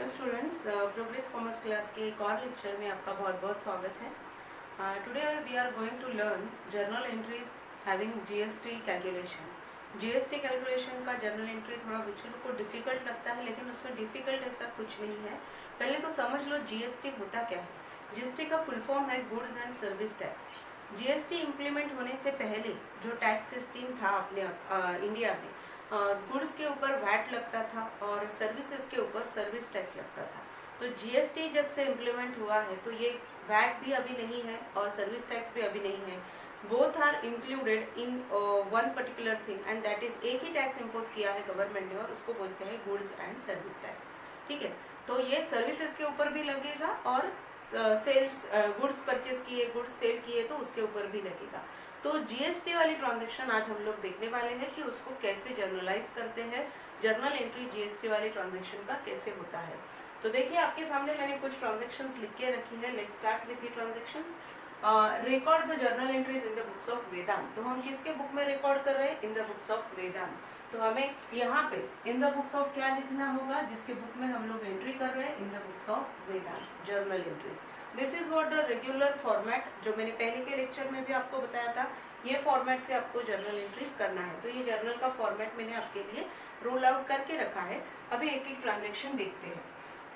Hello students, progress commerce class के एक और लेक्चर में आपका बहुत बहुत स्वागत है। Today we are going to learn journal entries having GST calculation. GST calculation का जर्नल एंट्री थोड़ा बच्चों को डिफिकल्ट लगता है, लेकिन उसमें डिफिकल्ट ऐसा कुछ नहीं है। पहले तो समझ लो जीएसटी होता क्या है। जीएसटी का फुल फॉर्म है goods and service tax. GST implement होने से पहले जो टैक्स सिस्टम था अपने इंडिया में, गुड्स के ऊपर वैट लगता था और सर्विसेज के ऊपर सर्विस टैक्स लगता था। तो जीएसटी जब से इम्प्लीमेंट हुआ है तो ये वैट भी अभी नहीं है और सर्विस टैक्स भी अभी नहीं है। Both are included in one particular thing and that is एक ही टैक्स इम्पोज किया है गवर्नमेंट ने और उसको बोलते हैं गुड्स एंड सर्विस टैक्स। ठीक है, तो ये सर्विसेज के ऊपर भी लगेगा और सेल्स गुड्स परचेज किए, गुड्स सेल किए तो उसके ऊपर भी लगेगा। तो जीएसटी वाली ट्रांजैक्शन आज हम लोग देखने वाले हैं कि उसको कैसे जर्नलाइज करते हैं, जर्नल एंट्री जीएसटी वाली ट्रांजैक्शन का कैसे होता है। तो देखिए आपके सामने मैंने कुछ ट्रांजैक्शंस लिख के रखी है। Let's start with the transactions. Record the journal entries in the books of Vedant. तो हम किसके बुक में रिकॉर्ड कर रहे हैं? In the books of Vedant. तो हमें यहाँ पे इन द बुक्स ऑफ क्या लिखना होगा? जिसके बुक में हम लोग एंट्री कर रहे हैं, in the books of Vedant journal entries. This is what the regular format, जो मैंने पहले के लेक्चर में भी आपको बताया था। ये फॉर्मेट से आपको जर्नल एंट्रीज करना है। तो ये जर्नल का फॉर्मेट मैंने आपके लिए रोल आउट करके रखा है। अभी एक एक ट्रांजेक्शन देखते हैं।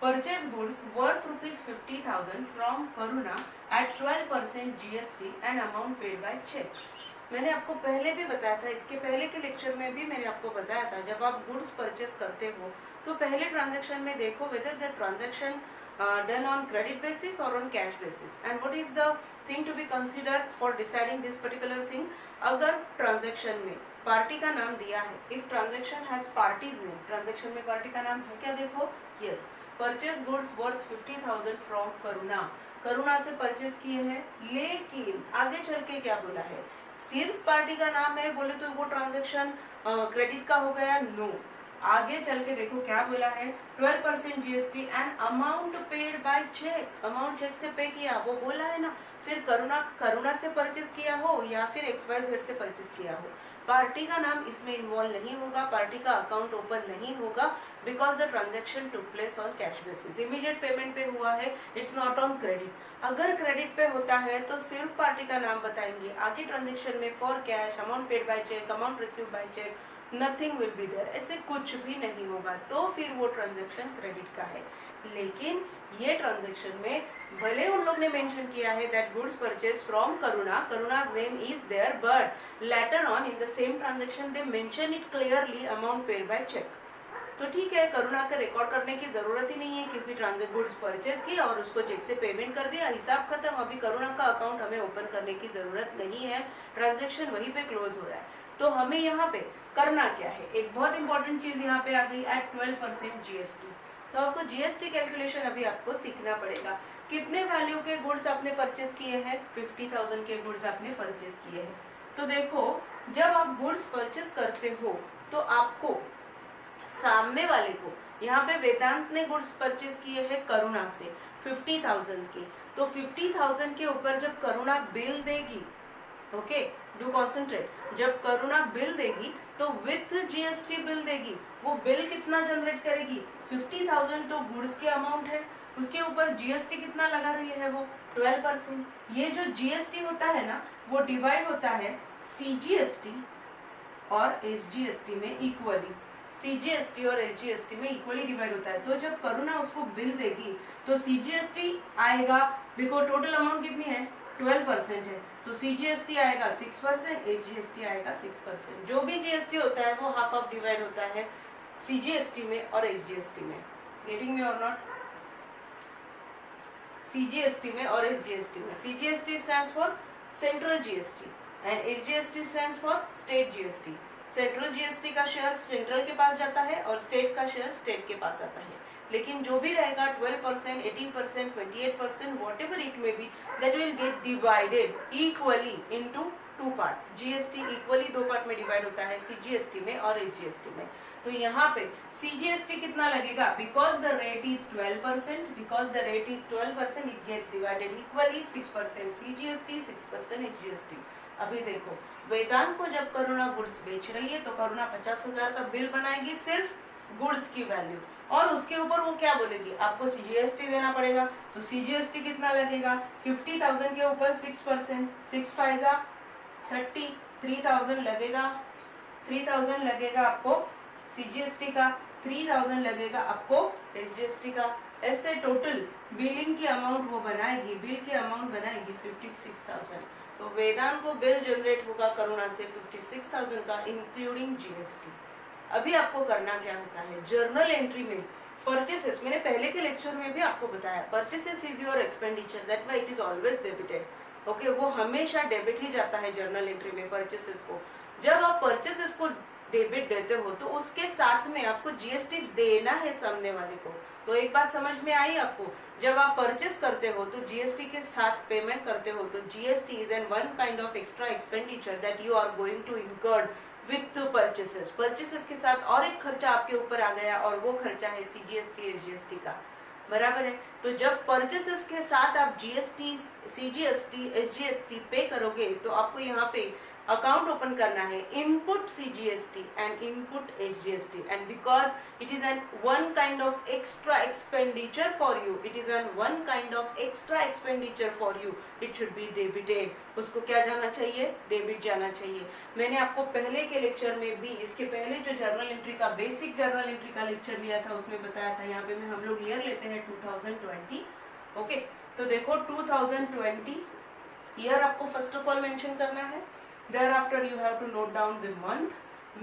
Purchase goods worth ₹50,000 from Karuna at 12% GST and amount paid by cheque. मैंने आपको पहले भी बताया था, इसके पहले के लेक्चर में भी मैंने आपको बताया था, जब आप गुड्स परचेज करते हो तो पहले ट्रांजेक्शन में देखो whether the transaction done on credit basis or on cash basis, and what is the thing to be considered for deciding this particular thing. अगर ट्रांजेक्शन में पार्टी का नाम दिया है, if transaction has parties name, transaction में party का नाम है क्या? देखो, yes, purchase goods worth 50,000 from करुणा। करुणा से परचेज किए हैं, लेकिन आगे चल के क्या बोला है? सिर्फ पार्टी का नाम है बोले तो वो ट्रांजेक्शन क्रेडिट का हो गया? नो, आगे चल के देखो क्या बोला है। 12% GST and amount paid by cheque. Amount cheque से पे किया, वो बोला है ना। फिर करुणा से परचेज किया हो या फिर XYZ से परचेज किया हो, पार्टी का नाम इसमें इन्वॉल्व नहीं होगा, पार्टी का अकाउंट ओपन नहीं होगा, because the transaction took place on cash basis. Immediate payment पे हुआ है, इट्स नॉट ऑन क्रेडिट। अगर क्रेडिट पे होता है तो सिर्फ पार्टी का नाम बताएंगे, आगे ट्रांजेक्शन में for cash, amount paid by cheque, amount received by cheque, nothing will be there, ऐसे कुछ भी नहीं होगा, तो फिर वो ट्रांजेक्शन क्रेडिट का है। लेकिन ये ट्रांजेक्शन में भले उन लोग ने मेंशन किया है that goods purchase from Karuna, Karuna's name is there, but later on in the same transaction they mention it clearly amount paid by cheque. तो ठीक है, करुणा का रिकॉर्ड करने की जरूरत ही नहीं है, क्योंकि ट्रांजेक्ट गुड्स परचेज किया और उसको चेक से पेमेंट कर दिया, हिसाब खत्म। अभी करुणा का अकाउंट हमें ओपन करने की जरूरत नहीं है, ट्रांजेक्शन वहीं पे क्लोज हो रहा है। तो हमें यहाँ पे करना क्या है? एक बहुत इंपॉर्टेंट चीज यहाँ पे आ गई, एट 12% जीएसटी। तो आपको जीएसटी कैलकुलेशन अभी आपको सीखना पड़ेगा। कितने वैल्यू के गुड्स आपने परचेज किए हैं? 50,000 के गुड्स आपने परचेज किए हैं। तो देखो, जब आप गुड्स परचेज करते हो तो आपको सामने वाले को, यहाँ पे वेदांत ने गुड्स परचेज किए हैं करुणा से 50,000 के, तो 50,000 के ऊपर जब करुणा बिल देगी, ओके, डू कॉन्सेंट्रेट, जब करुणा बिल देगी तो विथ जीएसटी बिल देगी। वो बिल कितना जनरेट करेगी? 50,000 तो गुड्स के अमाउंट है, उसके ऊपर जीएसटी कितना लगा रही है? वो 12%। ये जो जीएसटी होता है ना, वो डिवाइड होता है सीजीएसटी और एसजीएसटी में इक्वली। सीजीएसटी और एसजीएसटी में इक्वली डिवाइड होता है। तो जब करुणा उसको बिल देगी तो सीजीएसटी आएगा, देखो टोटल अमाउंट कितनी है? 12% है, तो सीजीएसटी आएगा 6%, एसजीएसटी आएगा 6%। जो भी जीएसटी होता है वो हाफ ऑफ डिवाइड होता है सीजीएसटी में और एसजीएसटी में। गेटिंग मी और नॉट? सीजीएसटी में और एसजीएसटी में। CGST stands for central GST and SGST stands for state GST. Central GST का शेयर सेंट्रल के पास जाता है और स्टेट का शेयर स्टेट के पास आता है। लेकिन जो भी रहेगा 12%, 18%, 28%, whatever it may be, that will get divided equally into two part. GST equally दो पार्ट में डिवाइड होता है, सीजीएसटी में और एसजीएसटी में। तो यहाँ पे सीजीएसटी कितना लगेगा? Because the rate is 12%, because the rate is 12%, it gets divided equally, 6% CGST, 6% SGST. अभी देखो, वेदांत को जब करुणा गुड्स बेच रही है तो करुणा 50,000 का बिल बनाएगी सिर्फ गुड्स की वैल्यू, और उसके ऊपर वो क्या बोलेगी, आपको सीजीएसटी देना पड़ेगा। तो सीजीएसटी कितना लगेगा, 50,000 के ऊपर 6%, 6 फाइजा 30, 3,000 लगेगा, 3,000 लगेगा आपको सीजीएसटी का, 3,000 लगेगा आपको एसजीएसटी का। ऐसे टोटल बिलिंग की अमाउंट वो बनाएगी, बिल की अमाउंट बनाएगी 56,000। तो वेदांत को बिल जनरेट होगा करुणा से 56,000 का इंक्लूडिंग जीएसटी। अभी आपको करना क्या होता है, जर्नल एंट्री में परचेसेस, मैंने पहले के लेक्चर में भी आपको बताया, purchases is your expenditure, that why it is always debited. Okay, वो हमेशा डेबिट ही जाता है जर्नल एंट्री में परचेसेस को। जब आप परचेसेस को डेबिट देते हो तो उसके साथ में आपको जीएसटी देना है सामने वाले को। तो एक बात समझ में आई आपको, जब आप परचेस करते हो तो जीएसटी के साथ पेमेंट करते हो, तो GST is an one kind of extra expenditure that you are going to incurred with purchases. Purchases के साथ और एक खर्चा आपके ऊपर आ गया, और वो खर्चा है सीजीएसटी एसजीएसटी का, बराबर है। तो जब परचेसेस के साथ आप जीएसटी सीजीएसटी एसजीएसटी पे करोगे तो आपको यहाँ पे अकाउंट ओपन करना है, input CGST and input SGST, and because it is an one kind of extra expenditure for you, it is an one kind of extra expenditure for you, it should be debited. उसको क्या जाना चाहिए, debit जाना चाहिए। मैंने आपको पहले के लेक्चर में भी, इसके पहले जो जर्नल एंट्री का बेसिक जर्नल एंट्री का लेक्चर लिया था उसमें बताया था, यहाँ पे में हम लोग ईयर लेते हैं 2020। ओके, तो देखो 2020 ईयर आपको फर्स्ट ऑफ ऑल मेंशन करना है, thereafter you have to note down the month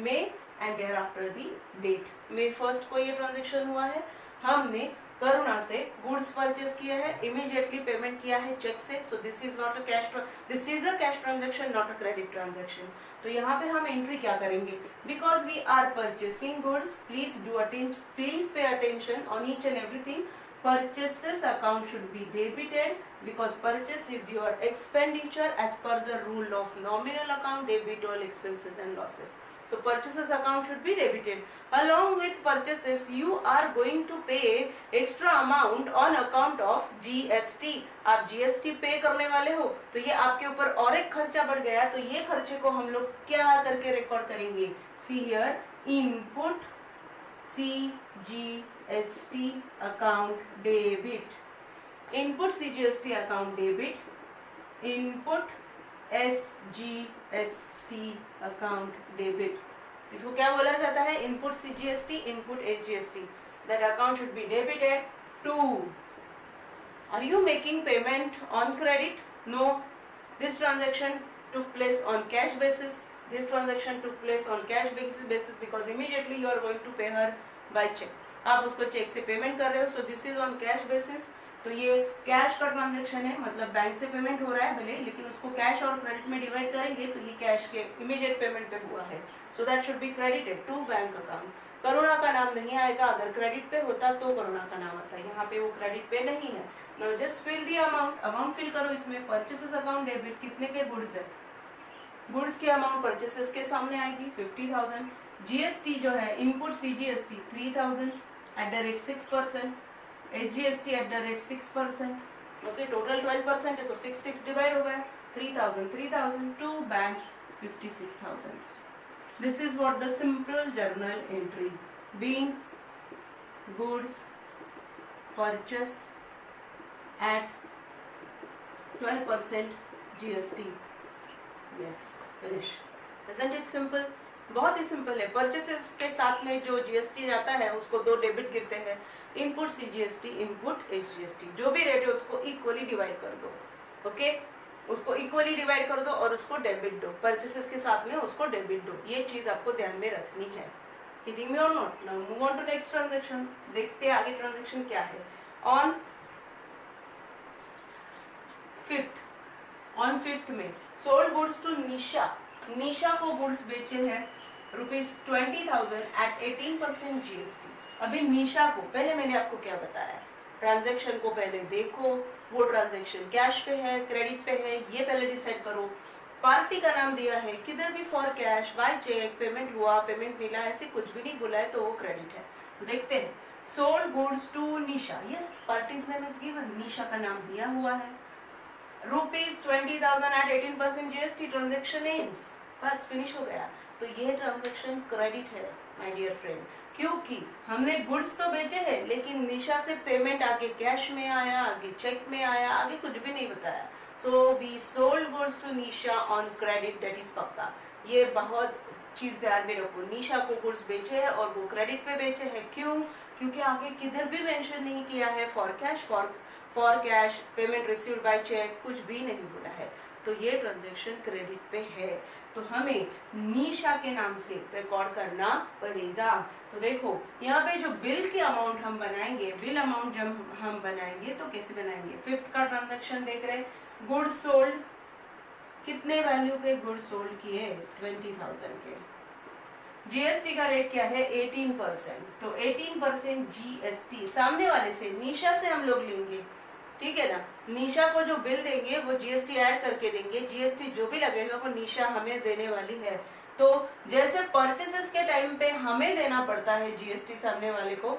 May and thereafter the date। May 1st को ये ट्रांजेक्शन हुआ है, हमने करुणा से गुड्स परचेस किया है, इमीडिएटली पेमेंट किया है चेक से, so this is not a cash, this is a cash transaction not a credit transaction. तो यहाँ पे हम एंट्री क्या करेंगे, because we are purchasing goods, please pay attention on each and everything. Purchases account should be debited because purchase is your expenditure as per the rule of nominal account, debit all expenses and losses. So purchases account should be debited. Along with purchases, you are going to pay extra amount on account of GST. आप GST पे करने वाले हो, तो ये आपके ऊपर और एक खर्चा बढ़ गया, तो ये खर्चे को हम लोग क्या करके रिकॉर्ड करेंगे, see here input CGST account debit, input CGST account debit, input SGST account debit। इसको क्या बोला जाता है, input CGST, input SGST, that account should be debited to। Are you making payment on credit? No, this transaction took place on cash basis, this transaction took place on cash basis because immediately you are going to pay her by check। आप उसको check से payment कर रहे हो, so this is on cash basis। तो ये cash का transaction है, मतलब बैंक से पेमेंट हो रहा है भले, लेकिन उसको कैश और क्रेडिट में डिवाइड करेंगे तो ये कैश के इमीडिएट पेमेंट पे हुआ है, so that should be credited to bank account. Karuna का नाम नहीं आएगा, अगर क्रेडिट पे होता तो करुणा का नाम आता है, यहाँ पे वो क्रेडिट पे नहीं है। Now just fill the amount, amount fill करो इसमें। परचेसेस अकाउंट डेबिट, कितने के गुड्स है, गुड्स की अमाउंट परचेसेस के सामने आएगी 50,000। जीएसटी जो है input CGST 3,000 at the rate 6%, SGST at the rate 6%। Okay, total 12% है तो 6 डिवाइड हो गया, 3,000 to bank 56,000। This is what the simple journal entry, being goods purchase at 12% GST. Yes, finish. Isn't it simple, बहुत ही simple है। Purchases के साथ में जो जीएसटी जाता है उसको दो डेबिट गिरते हैं, इनपुट सीजीएसटी, इनपुट एसजीएसटी, जो भी रेट है उसको इक्वली डिवाइड कर दो। ओके, उसको इक्वली डिवाइड कर दो और उसको डेबिट दो, परचेसेस के साथ में उसको डेबिट दो। ये चीज आपको ध्यान में रखनी है। Getting me or not? Now move on to next transaction। देखते हैं आगे ट्रांजेक्शन क्या है। ऑन 5th में सोल्ड गुड्स टू निशा, निशा को गुड्स बेचे हैं ₹20,000 एट 18% जीएसटी। अभी निशा को, पहले मैंने आपको क्या बताया, ट्रांजैक्शन को पहले देखो, वो ट्रांजैक्शन कैश पे है क्रेडिट पे है, ये पहले डिसाइड करो। पार्टी का नाम दिया है, किधर भी for cash, by cheque, payment हुआ, पेमेंट मिला, ऐसे कुछ भी नहीं बोला है तो वो क्रेडिट है। तो देखते हैं, sold goods to Nisha, yes parties name is given, Nisha का नाम दिया हुआ है, ₹20,000 एट 18% जीएसटी, ट्रांजैक्शन एंड्स, बस फिनिश हो गया। तो ये ट्रांजैक्शन क्रेडिट है, माय डियर फ्रेंड, क्योंकि हमने गुड्स तो बेचे हैं लेकिन निशा से पेमेंट आगे कैश में आया, आगे चेक में आया, आगे कुछ भी नहीं बताया. So we sold goods to Nisha on credit, that is पक्का. ये बहुत चीज ध्यान में रखो, निशा को गुड्स बेचे हैं और वो क्रेडिट पे बेचे हैं. क्यों? क्योंकि आगे किधर भी मेंशन नहीं किया है for cash, payment received by cheque, कुछ भी नहीं बोला है. तो ये ट्रांजैक्शन क्रेडिट पे है, तो हमें निशा के नाम से रिकॉर्ड करना पड़ेगा. तो देखो यहाँ पे जो बिल की अमाउंट हम बनाएंगे, बिल अमाउंट जब हम बनाएंगे तो कैसे बनाएंगे. फिफ्थ का ट्रांजैक्शन देख रहे हैं, गुड्स सोल्ड, कितने वैल्यू पे गुड्स सोल्ड किए, 20,000 के. जीएसटी का रेट क्या है, 18%. तो 18% जीएसटी सामने वाले से, निशा से हम लोग लेंगे, ठीक है ना. निशा को जो बिल देंगे वो जीएसटी ऐड करके देंगे, जीएसटी जो भी लगेगा वो निशा हमें देने वाली है. तो जैसे परचेसेस के टाइम पे हमें देना पड़ता है जीएसटी सामने वाले को,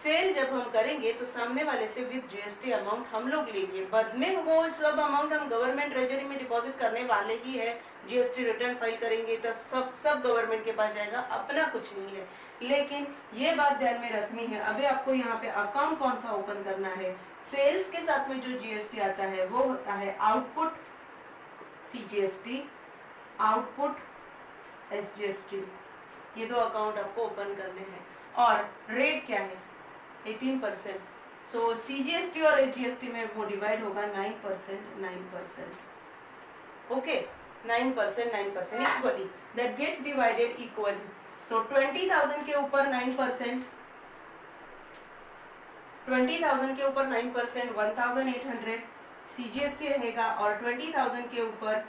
सेल जब हम करेंगे तो सामने वाले से विद जीएसटी अमाउंट हम लोग लेंगे. बाद में वो सब अमाउंट हम गवर्नमेंट ट्रेजरी में डिपॉजिट करने वाले ही है. जीएसटी रिटर्न फाइल करेंगे तब सब गवर्नमेंट के पास जाएगा, अपना कुछ नहीं है. लेकिन ये बात ध्यान में रखनी है, अभी आपको यहाँ पे अकाउंट कौन सा ओपन करना है. सेल्स के साथ में जो जीएसटी आता है वो होता है आउटपुट सीजीएसटी, आउटपुट एसजीएसटी. ये दो अकाउंट आपको ओपन करने हैं. और रेट क्या है, 18%. सो सीजीएसटी और एसजीएसटी में वो डिवाइड होगा 9%. Okay, 9% equally, that gets divided equally. So 20,000 के ऊपर 9%, 20,000 के ऊपर 9%, 1,800 सीजीएसटी रहेगा. और 20,000 के ऊपर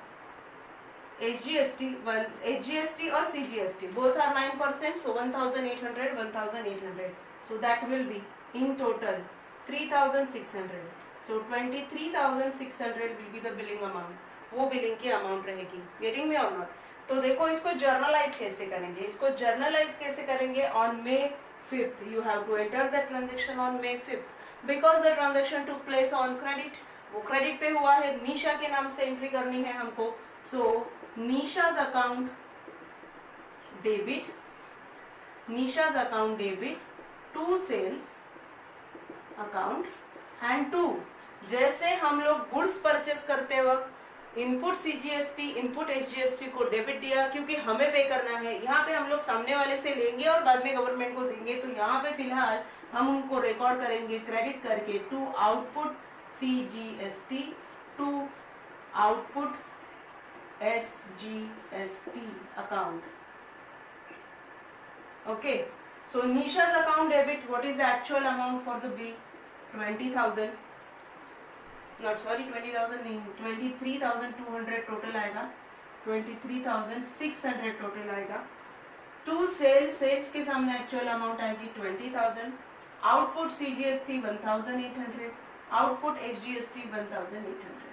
एसजीएसटी और CGST both are 9%. So 1,800. So that will be in total 3,600. So 23,600 will be the billing amount. वो बिलिंग की अमाउंट रहेगी. Getting me or not? तो देखो इसको जर्नलाइज कैसे करेंगे, इसको जर्नलाइज कैसे करेंगे. On May 5th you have to enter the transaction on May 5th because the transaction took place on credit. वो क्रेडिट पे हुआ है, निशा के नाम से एंट्री करनी है हमको. So Nisha's account debit to sales account and to, जैसे हम लोग गुड्स परचेस करते वक्त इनपुट सीजीएसटी, इनपुट एसजीएसटी को डेबिट दिया क्योंकि हमें पे करना है. यहाँ पे हम लोग सामने वाले से लेंगे और बाद में गवर्नमेंट को देंगे. तो यहाँ पे फिलहाल हम उनको रिकॉर्ड करेंगे क्रेडिट करके to output CGST, to output SGST account. Okay. So Nisha's account debit, what is the actual amount for the bill? 20,000. Not sorry, 20,000 नहीं, 23,200 टोटल आएगा, 23,600 टोटल आएगा. टू सेल्स के सामने एक्चुअल अमाउंट आएगी 20,000. Output CGST 1,800, output SGST 1,800.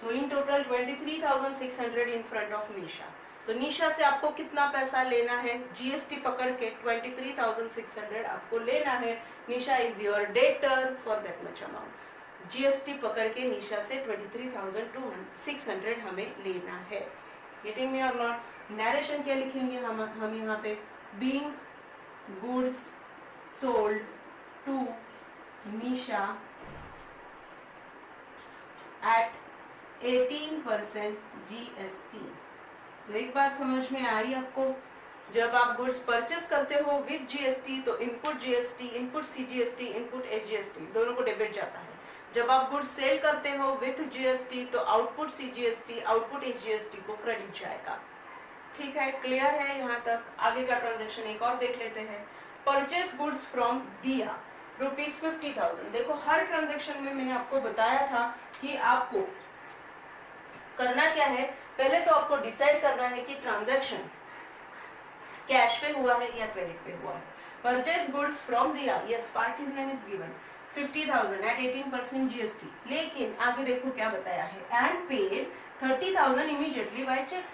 So in total 23,600 in front of Nisha. तो निशा से आपको कितना पैसा लेना है, जीएसटी पकड़ के 23,600 आपको लेना है. Nisha is your debtor for that much amount. GST पकड़ के निशा से 23,600 हमें लेना है. गेटिंग मी और नॉट. नरेशन क्या लिखेंगे हम यहाँ पे, being goods sold to Nisha at 18% GST. तो एक बात समझ में आई आपको, जब आप गुड्स परचेस करते हो विद जीएसटी तो input GST, input CGST, input SGST दोनों को डेबिट जाता है. जब आप गुड्स सेल करते हो विद जीएसटी तो आउटपुट सीजीएसटी, आउटपुट एसजीएसटी को क्रेडिट जाएगा. ठीक है, क्लियर है यहाँ तक. आगे का ट्रांजेक्शन एक और देख लेते हैं. परचेस गुड्स फ्रॉम दिया ₹50,000. देखो हर ट्रांजेक्शन में मैंने आपको बताया था कि आपको करना क्या है. पहले तो आपको डिसाइड करना है कि ट्रांजैक्शन कैश पे हुआ है या क्रेडिट पे हुआ है. Purchase goods from Diya, yes, parties name is given, 50,000 at 18% GST. लेकिन आगे देखो क्या बताया है, and paid 30,000 immediately by cheque.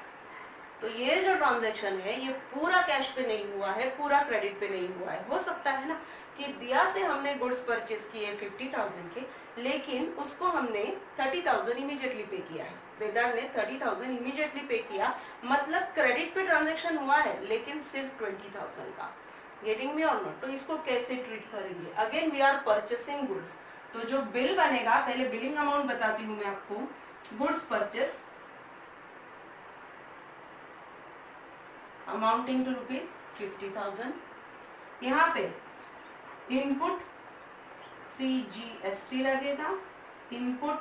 तो ये जो ट्रांजैक्शन है ये पूरा कैश पे नहीं हुआ है, पूरा क्रेडिट पे नहीं हुआ है। हो सकता है ना कि दिया से हमने गुड्स परचेज किए 50,000 के, लेकिन उसको हमने 30,000 इमीडिएटली पे किया है। वेदांत ने 30,000 इमीडिएटली पे किया, मतलब क्रेडिट पे ट्रांजैक्शन हुआ है लेकिन सिर्फ 20,000 का। गेटिंग मी और नॉट? तो इसको कैसे ट्रीट करेंगे? Again we are purchasing goods, तो जो बिल बनेगा, पहले बिलिंग अमाउंट बताती हूँ मैं आपको। Goods purchase amounting to ₹50,000। यहाँ पे इनपुट CGST लगेगा, इनपुट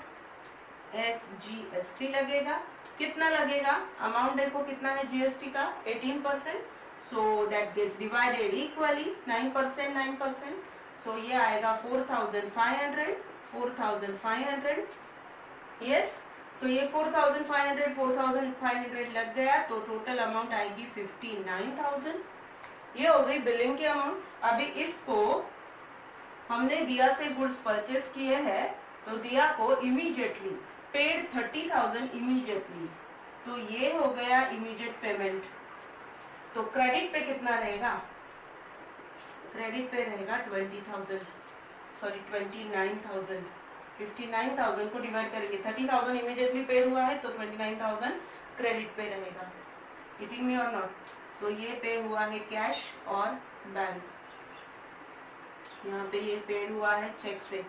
SGST लगेगा। कितना लगेगा? अमाउंट देखो कितना है GST का, 18%, so that gets divided equally 9%, 9%, so ये आएगा 4,500 यस। सो ये 4,500 लग गया, तो टोटल अमाउंट आएगी 59,000। ये हो गई बिलिंग की अमाउंट। अभी इसको हमने दिया से गुड्स परचेस किए हैं, तो दिया को इमीडिएटली पेड 30,000 इमीडिएटली, तो ये हो गया इमीडिएट पेमेंट। तो क्रेडिट पे कितना रहेगा? क्रेडिट पे रहेगा 29,000। 59,000 को डिवाइड करेंगे, 30,000 इमीडिएटली पेड हुआ है, तो 29,000 क्रेडिट पे रहेगा। गेटिंग मी और नॉट? सो ये पे हुआ है कैश और बैंक, यहाँ पे ये पेड हुआ है चेक से,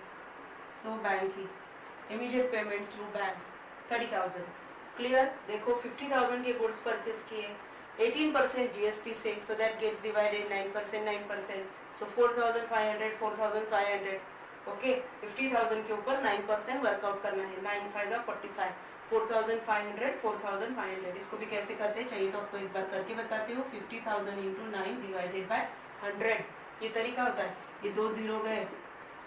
सो बैंक ही immediate payment through bank 30,000। Clear? देखो 50,000 के गुड्स परचेस किए, 18% GST से, so that gets divided 9%, 9%, so 4,500 okay. 50,000 के ऊपर 9% वर्कआउट करना है, 9 5 45, 4,500 इसको भी कैसे करते हैं चाहिए तो आपको एक बार करके बताती हूँ। 50,000 इंटू 9 डिवाइडेड बाय 100, ये तरीका होता है। ये 2 0 गए,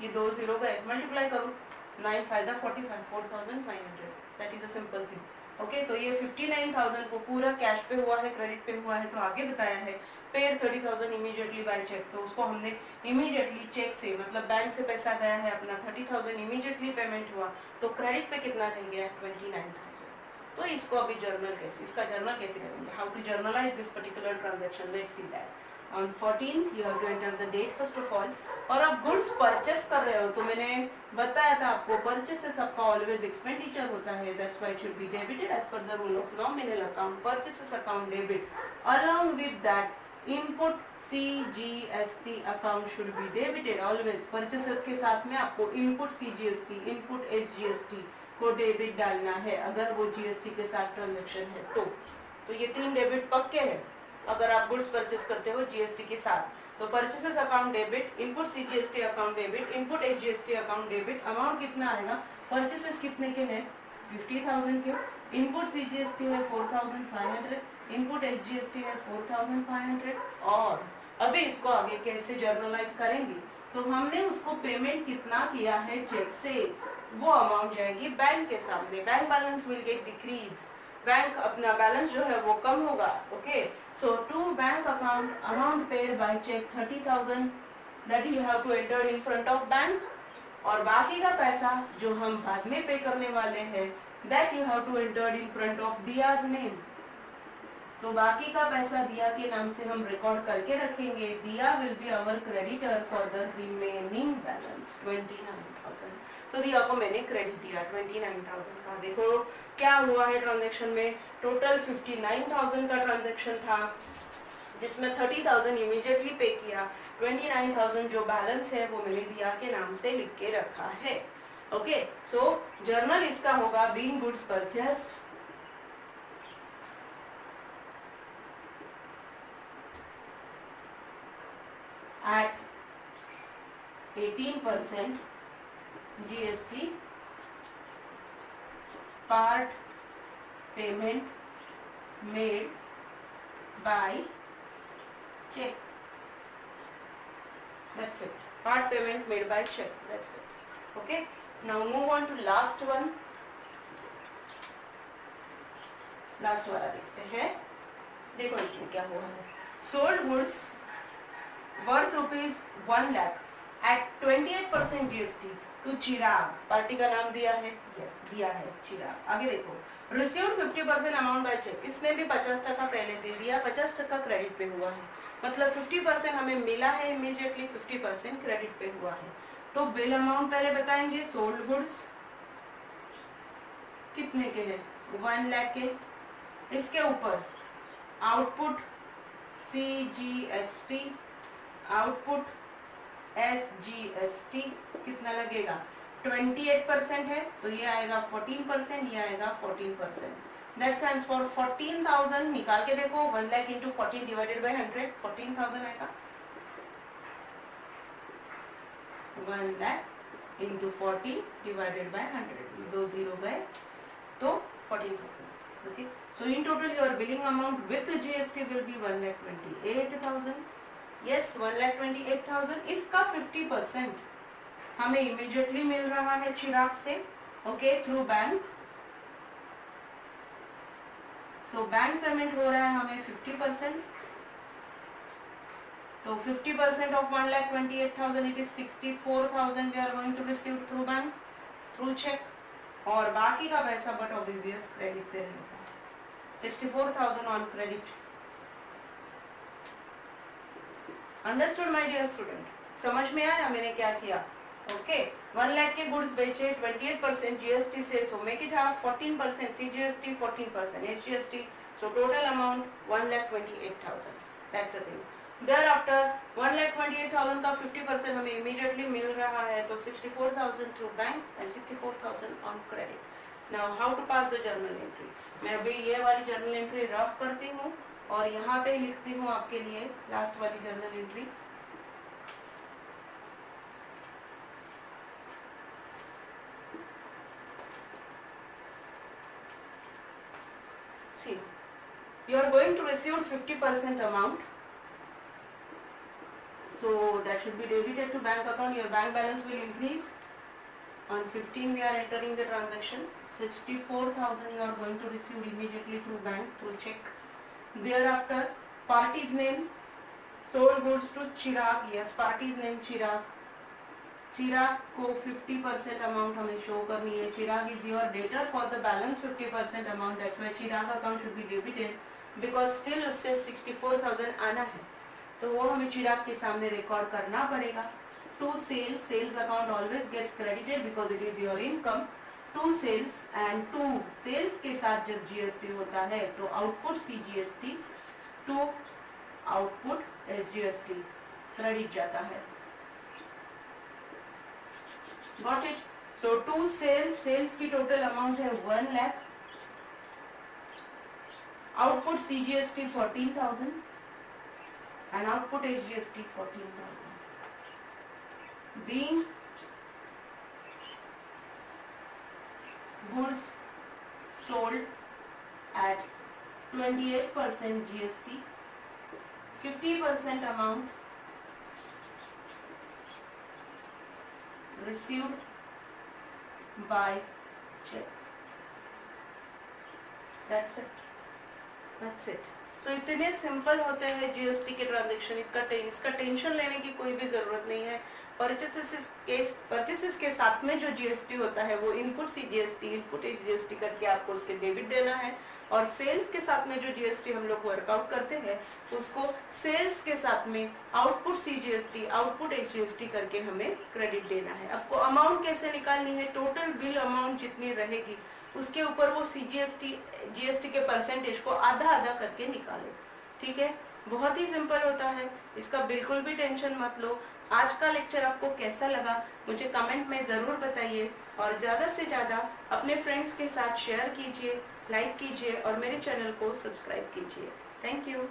ये 2 0 गए, मल्टीप्लाई करो, 9 5 45, 4,500, that is a simple thing. Okay, तो ये 59,000 को पूरा कैश पे हुआ है, क्रेडिट पे हुआ है, तो आगे बताया है पेड 30,000 इमीडिएटली बाय चेक, तो उसको हमने इमीडिएटली चेक से, मतलब बैंक से पैसा गया है अपना, 30,000 इमीडिएटली पेमेंट हुआ, तो क्रेडिट पे कितना रह गया? 29,000। तो इसको अभी जर्नल कैसे, इसका जर्नल कैसे करेंगे? How to journalise this particular transaction, let's see that. On 14th you have to enter the date first of all। और आप गुड्स परचेस कर रहे हो, तो मैंने बताया था आपको परचेसेस आपका ऑलवेज एक्सपेंडिचर होता है, that's why it should be debited as per the rule of nominal account. Purchases account debit, along with that input CGST account should be debited always. Purchases के साथ में आपको इनपुट CGST, इनपुट SGST को debit डालना है, अगर वो GST के साथ ट्रांजैक्शन है तो ये 3 डेबिट पक्के हैं अगर आप गुड्स परचेस करते हो GST के साथ। तो purchases account debit, input CGST account debit, input SGST account debit. Amount कितना आएगा? परचेसेस कितने के हैं? 50,000 के। इनपुट CGST है 4,500, इनपुट SGST है 4,500। और अभी इसको आगे कैसे जर्नलाइज करेंगे? तो हमने उसको पेमेंट कितना किया है चेक से, वो अमाउंट जाएगी बैंक के सामने। Bank balance will get decrease, bank अपना बैलेंस जो है वो कम होगा। Okay, so to bank account amount paid by cheque 30,000 that you have to enter in front of bank, और बाकी का पैसा जो हम बाद में पे करने वाले हैं that you have to enter in front of Diya's name. तो बाकी का पैसा दिया के नाम से हम रिकॉर्ड करके रखेंगे। Diya will be our creditor for the remaining balance 29,000। तो दिया को मैंने क्रेडिट दिया 29,000 का। देखो क्या हुआ है ट्रांजैक्शन में, टोटल 59,000 का ट्रांजैक्शन था, जिसमें 30,000 इमीडिएटली पे किया, 29,000 जो बैलेंस है वो मैंने दिया के नाम से लिख के रखा है। ओके, सो जर्नल इसका होगा being goods purchased at 18% GST, part payment made by check, that's it, part payment made by check, that's it. Okay, now move on to last one, last वाला देखते हैं। देखो इसमें क्या हुआ है, sold goods worth ₹1 lakh at 28% GST to Chirag, party का नाम दिया है, यस दिया है चिराग। आगे देखो, रिसीव्ड 50% अमाउंट बाय चेक, इसने भी 50% पहले दे दिया, 50% क्रेडिट पे हुआ है, मतलब 50% हमें मिला है इमीडिएटली, 50% क्रेडिट पे हुआ है। तो बिल अमाउंट पहले बताएंगे, सोल्ड गुड्स कितने के हैं, 1 लाख के, इसके ऊपर आउटपुट CGST, आउटपुट SGST कितना लगेगा, 28% है तो ये आएगा 14%, ये आएगा 14%। दैट स्टैंड्स फॉर 14,000, निकाल के देखो, 1 लाख इंटू 14 डिवाइडेड बाय 100, 14,000 आएगा, 1 लाख इंटू 40 डिवाइडेड बाय 100, 2 0 गए तो 14,000। Okay, so in total your billing amount with GST will be 1,28,000. yes, 1,28,000, इसका 50% हमें इमीडिएटली मिल रहा है चिराग से, okay, through bank. So bank payment हो रहा है हमें 50%, तो 50% of 1,28,000 it is 64,000 we are going to receive through bank, through cheque, और बाकी का पैसा बट ऑब्वियस क्रेडिट पे रहेगा, 64,000 on credit. Understood my dear student, समझ में आया मैंने क्या किया? ओके, 1 लाख के गुड्स बेचे, 28% GST से, so make it have 14% CGST, 14% SGST, so total amount 1,28,000, that's the thing. Thereafter 1,28,000 का 50% हमें इमीडिएटली मिल रहा है, तो 64,000 through bank and 64,000 on credit. Now how to pass the journal entry, मैं अभी ये वाली जर्नल एंट्री रफ करती हूँ और यहाँ पे लिखती हूँ आपके लिए लास्ट वाली journal entry. See, you are going to receive 50% amount, so that should be debited to bank account. Your bank balance will increase. On 15 we are entering the transaction. 64,000 you are going to receive immediately through bank, through check. Thereafter party's name, sold goods to Chirag, yes party's name Chirag, Chirag को 50% amount हमें show करनी है, Chirag is your debtor for the balance 50% amount, that's why Chirag account should be debited because still उससे 64,000 आना है, तो वो हमें चिराग के सामने रिकॉर्ड करना पड़ेगा। To sales, sales account always gets credited because it is your income, to sales and to sales के साथ जब जीएसटी होता है तो output CGST to output SGST credit जाता है। Got it? So two sales, sales की टोटल अमाउंट है 1 lakh, output CGST 14,000 and output SGST 14,000. Being goods sold at 28% GST, 50% amount received by check. That's it. That's it. So इतने simple होते हैं GST के transaction, इसका tension लेने की कोई भी जरूरत नहीं है। परचेसेस के साथ में जो जीएसटी होता है वो इनपुट CGST, इनपुट SGST करके आपको उसके डेबिट देना है, और सेल्स के साथ में जो जीएसटी हम लोग वर्कआउट करते हैं उसको सेल्स के साथ में आउटपुट CGST, आउटपुट SGST करके हमें क्रेडिट देना है। आपको अमाउंट कैसे निकालनी है, टोटल बिल अमाउंट जितनी रहेगी उसके ऊपर वो GST के परसेंटेज को आधा आधा करके निकालो, ठीक है। बहुत ही सिंपल होता है, इसका बिल्कुल भी टेंशन मत लो। आज का लेक्चर आपको कैसा लगा मुझे कमेंट में ज़रूर बताइए, और ज़्यादा से ज़्यादा अपने फ्रेंड्स के साथ शेयर कीजिए, लाइक कीजिए और मेरे चैनल को सब्सक्राइब कीजिए। Thank you.